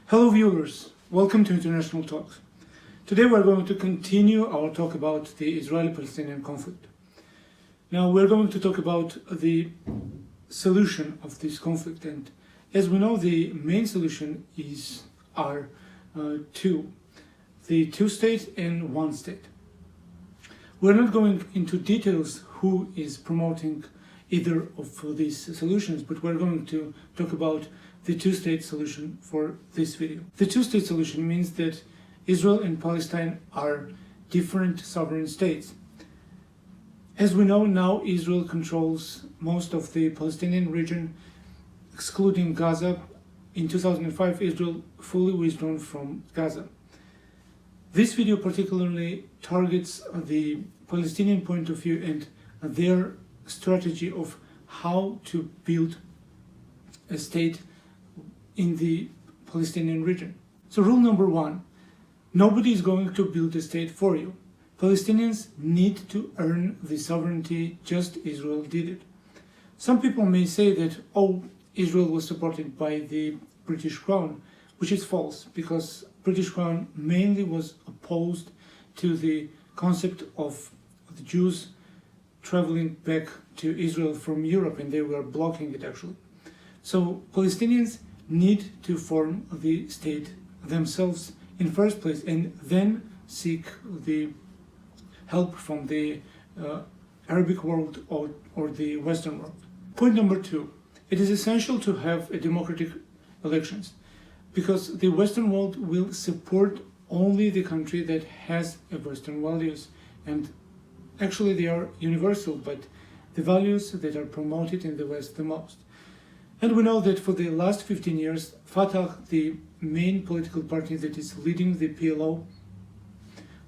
Hello viewers, welcome to International Talks. Today we're going to continue our talk about the Israeli-Palestinian conflict. Now we're going to talk about the solution of this conflict, and as we know, the main solution are two: the two-state and one-state. We're not going into details who is promoting either of these solutions, but we're going to talk about the two-state solution for this video. The two-state solution means that Israel and Palestine are different sovereign states. As we know now, Israel controls most of the Palestinian region, excluding Gaza. In 2005, Israel fully withdrawn from Gaza. This video particularly targets the Palestinian point of view and their strategy of how to build a state in the Palestinian region. So rule number one: nobody is going to build a state for you. Palestinians need to earn the sovereignty just as Israel did it. Some people may say that, Israel was supported by the British Crown, which is false, because British Crown mainly was opposed to the concept of the Jews traveling back to Israel from Europe, and they were blocking it actually. So Palestinians need to form the state themselves in first place and then seek the help from the Arabic world or the Western world. Point number two: it is essential to have a democratic elections, because the Western world will support only the country that has a Western values, and actually they are universal, but the values that are promoted in the West the most. And we know that for the last 15 years, Fatah, the main political party that is leading the PLO,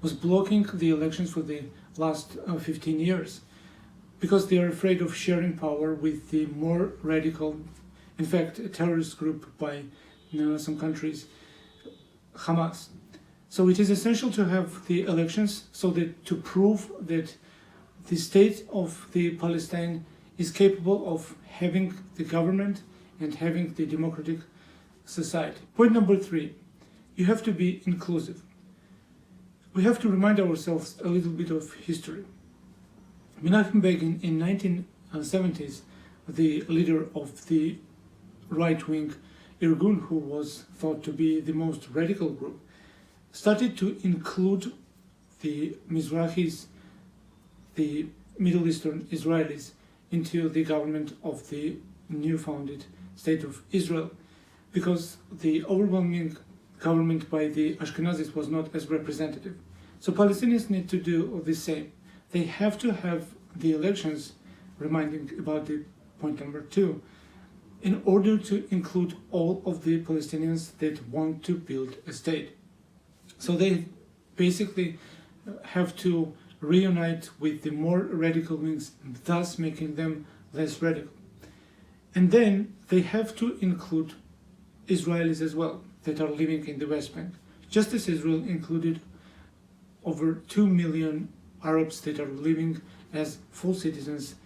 was blocking the elections for the last 15 years because they are afraid of sharing power with the more radical, in fact, a terrorist group by some countries, Hamas. So it is essential to have the elections so that to prove that the state of the Palestine is capable of having the government and having the democratic society. Point number three: you have to be inclusive. We have to remind ourselves a little bit of history. Menachem Begin in 1970s, the leader of the right-wing Irgun, who was thought to be the most radical group, started to include the Mizrahis, the Middle Eastern Israelis, into the government of the new founded state of Israel, because the overwhelming government by the Ashkenazis was not as representative. So Palestinians need to do the same. They have to have the elections, reminding about the point number two, in order to include all of the Palestinians that want to build a state. So they basically have to reunite with the more radical wings, thus making them less radical. And then they have to include Israelis as well that are living in the West Bank, just as Israel included over 2 million Arabs that are living as full citizens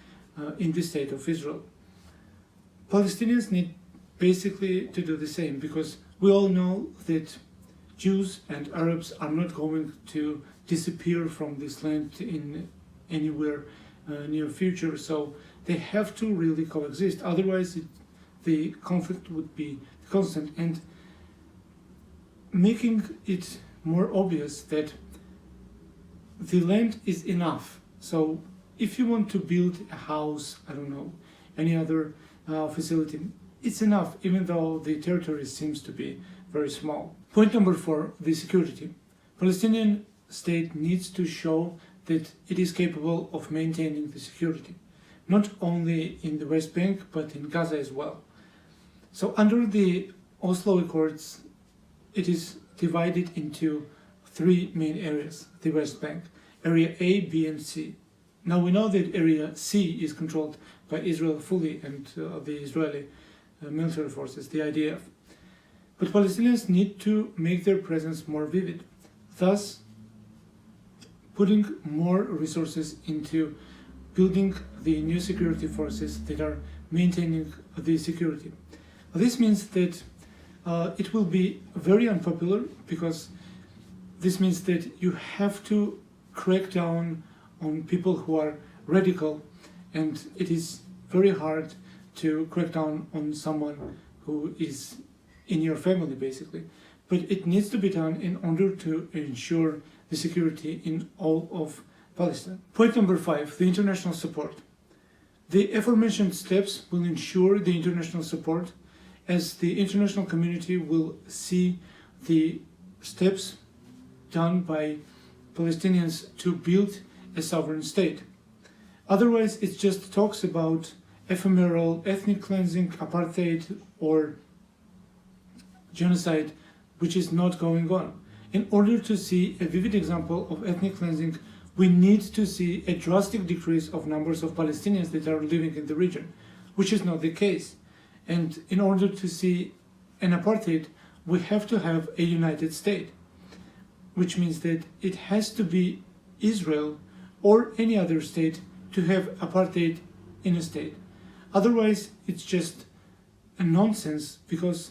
in the state of Israel. Palestinians need basically to do the same, because we all know that Jews and Arabs are not going to disappear from this land in anywhere near future, so they have to really coexist. Otherwise the conflict would be constant, and making it more obvious that the land is enough. So if you want to build a house, any other facility, it's enough, even though the territory seems to be very small. Point number four: the security. Palestinian state needs to show that it is capable of maintaining the security, not only in the West Bank, but in Gaza as well. So under the Oslo Accords, it is divided into three main areas: the West Bank, Area A, B, and C. Now we know that Area C is controlled by Israel fully, and the Israeli military forces, the IDF. But Palestinians need to make their presence more vivid, thus putting more resources into building the new security forces that are maintaining the security. This means that it will be very unpopular, because this means that you have to crack down on people who are radical, and it is very hard to crack down on someone who is in your family, basically. But it needs to be done in order to ensure the security in all of Palestine. Point number 5, the international support. The aforementioned steps will ensure the international support, as the international community will see the steps done by Palestinians to build a sovereign state. Otherwise, it just talks about ephemeral ethnic cleansing, apartheid, or genocide, which is not going on. In order to see a vivid example of ethnic cleansing, we need to see a drastic decrease of numbers of Palestinians that are living in the region, which is not the case. And in order to see an apartheid, we have to have a united state, which means that it has to be Israel or any other state to have apartheid in a state. Otherwise, it's just a nonsense, because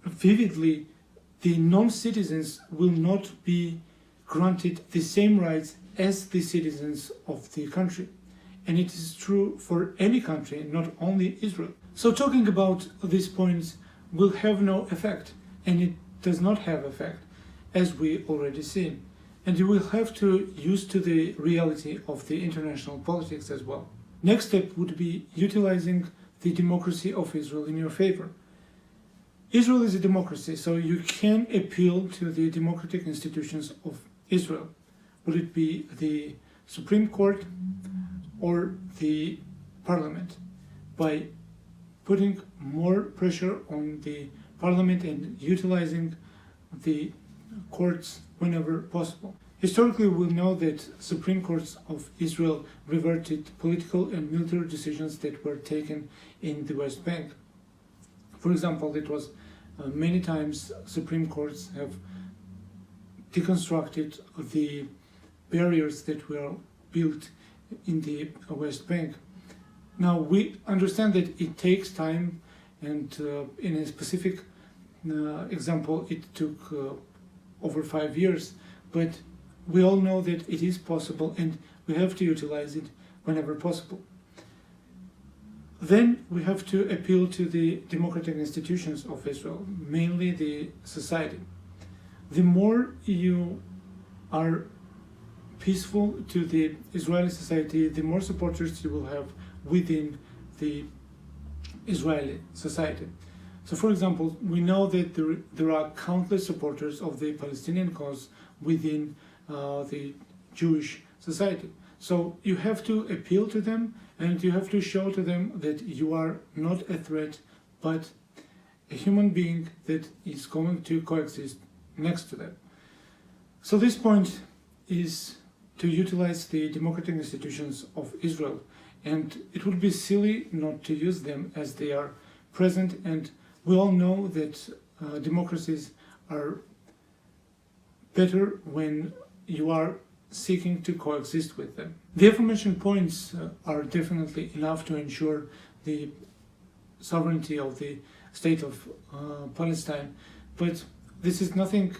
vividly, the non-citizens will not be granted the same rights as the citizens of the country. And it is true for any country, not only Israel. So talking about these points will have no effect, and it does not have effect, as we already seen. And you will have to use to the reality of the international politics as well. Next step would be utilizing the democracy of Israel in your favor. Israel is a democracy, so you can appeal to the democratic institutions of Israel. Will it be the Supreme Court or the Parliament? By putting more pressure on the Parliament and utilizing the courts whenever possible. Historically, we know that Supreme Courts of Israel reverted political and military decisions that were taken in the West Bank. For example, it was many times Supreme Courts have deconstructed the barriers that were built in the West Bank. Now, we understand that it takes time, and in a specific example, it took over 5 years, but we all know that it is possible, and we have to utilize it whenever possible. Then we have to appeal to the democratic institutions of Israel, mainly the society. The more you are peaceful to the Israeli society, the more supporters you will have within the Israeli society. So, for example, we know that there are countless supporters of the Palestinian cause within the Jewish society. So you have to appeal to them, and you have to show to them that you are not a threat, but a human being that is going to coexist next to them. So this point is to utilize the democratic institutions of Israel, and it would be silly not to use them, as they are present, and we all know that democracies are better when you are seeking to coexist with them. The aforementioned points are definitely enough to ensure the sovereignty of the state of Palestine, but this is nothing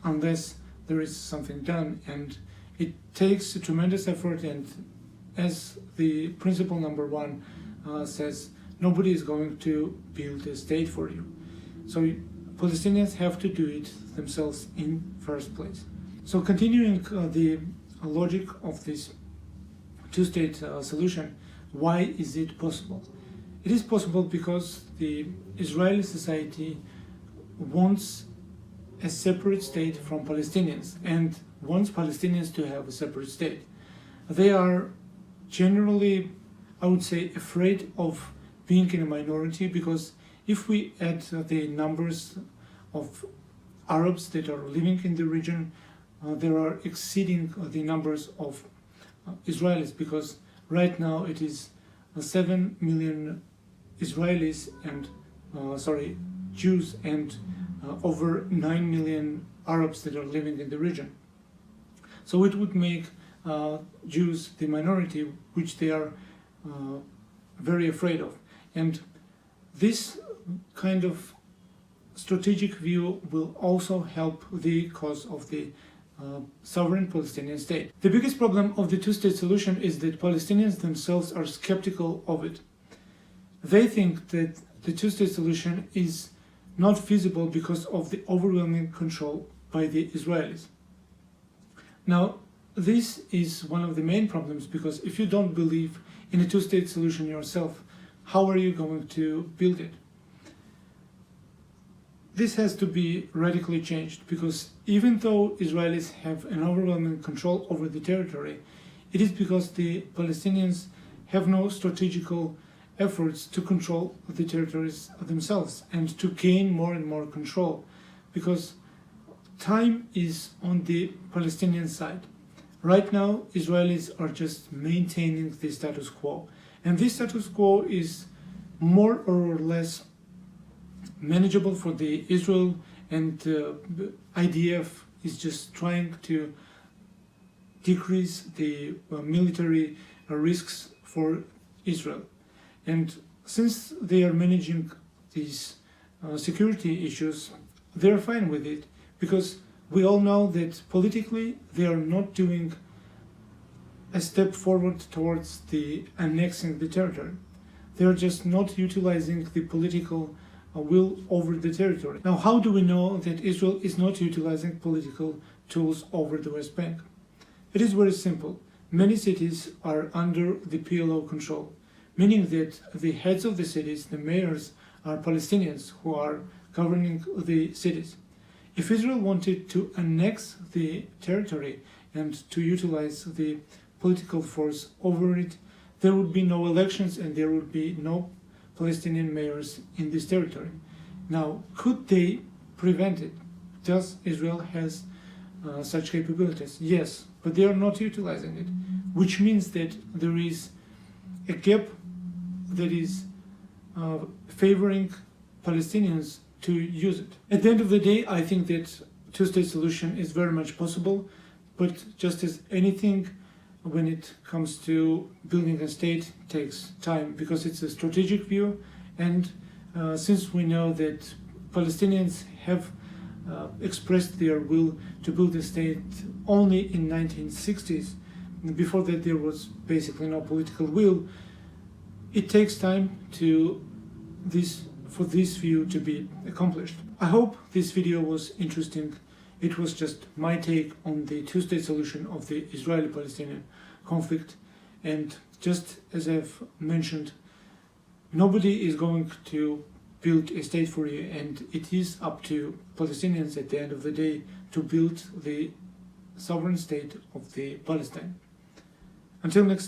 unless there is something done, and it takes a tremendous effort, and as the principle number 1 says, nobody is going to build a state for you. So Palestinians have to do it themselves in first place. So continuing the logic of this two-state solution, why is it possible? It is possible because the Israeli society wants a separate state from Palestinians and wants Palestinians to have a separate state. They are generally, I would say, afraid of being in a minority, because if we add the numbers of Arabs that are living in the region, there are exceeding the numbers of Israelis, because right now it is 7 million Israelis and Jews, and over 9 million Arabs that are living in the region. So it would make Jews the minority, which they are very afraid of. And this kind of strategic view will also help the cause of the sovereign Palestinian state. The biggest problem of the two-state solution is that Palestinians themselves are skeptical of it. They think that the two-state solution is not feasible because of the overwhelming control by the Israelis. Now, this is one of the main problems, because if you don't believe in a two-state solution yourself, how are you going to build it? This has to be radically changed, because even though Israelis have an overwhelming control over the territory, it is because the Palestinians have no strategical efforts to control the territories themselves and to gain more and more control, because time is on the Palestinian side. Right now, Israelis are just maintaining the status quo, and this status quo is more or less manageable for the Israel, and IDF is just trying to decrease the military risks for Israel. And since they are managing these security issues, they're fine with it, because we all know that politically they are not doing a step forward towards the annexing the territory. They are just not utilizing the political will over the territory. Now, how do we know that Israel is not utilizing political tools over the West Bank? It is very simple. Many cities are under the PLO control, meaning that the heads of the cities, the mayors, are Palestinians who are governing the cities. If Israel wanted to annex the territory and to utilize the political force over it, there would be no elections and there would be no Palestinian mayors in this territory. Now, could they prevent it? Does Israel has such capabilities? Yes, but they are not utilizing it, which means that there is a gap that is favoring Palestinians to use it. At the end of the day, I think that two-state solution is very much possible, but just as anything, when it comes to building a state, takes time, because it's a strategic view, and since we know that Palestinians have expressed their will to build a state only in 1960s, before that there was basically no political will, it takes time for this view to be accomplished. I hope this video was interesting. It was just my take on the two-state solution of the Israeli-Palestinian conflict, and just as I've mentioned, nobody is going to build a state for you, and it is up to Palestinians at the end of the day to build the sovereign state of the Palestine. Until next